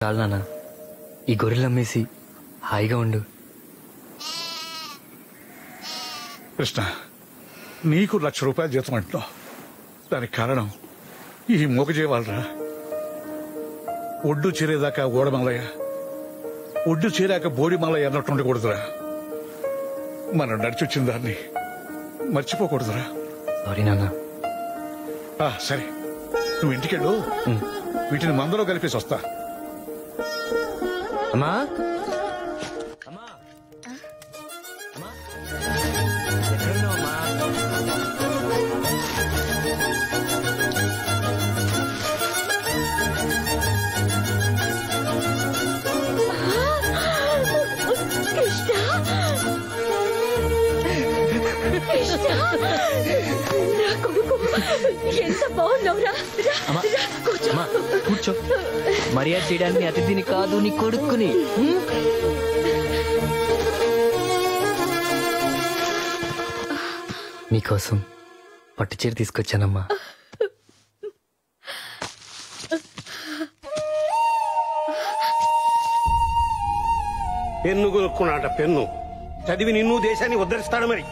చాలు నాన్న, ఈ గొర్రెలు అమ్మేసి హాయిగా ఉండు. కృష్ణ, నీకు ₹1,00,000 జీతం అంటున్నావు. దానికి కారణం ఈ మూగజీవాలరా. ఒడ్డు చేరేదాకా ఓడమల్లయ్య, ఒడ్డు చేరాక బోడిమల్లయ్య అన్నట్టు ఉండకూడదురా. మనం నడిచొచ్చిన దాన్ని మర్చిపోకూడదురా. సారీ నాన్న. సరే, నువ్వు ఇంటికెళ్ళు. వీటిని మందలో కలిపేసి వస్తా. అమ్మా అమ్మా అమ్మా, ఎక్కడున్నావమ్మా? ఎంత బాగున్నావురా. కూర్చో. మర్యాద చేయడానికి అతిథిని కాదు, నీ కొడుకుని. నీకోసం పట్టు చీర తీసుకొచ్చానమ్మా. పెన్ను కొనుక్కున్నాట. పెన్ను చదివి నిన్ను దేశాన్ని ఉద్ధరిస్తాడు. మరి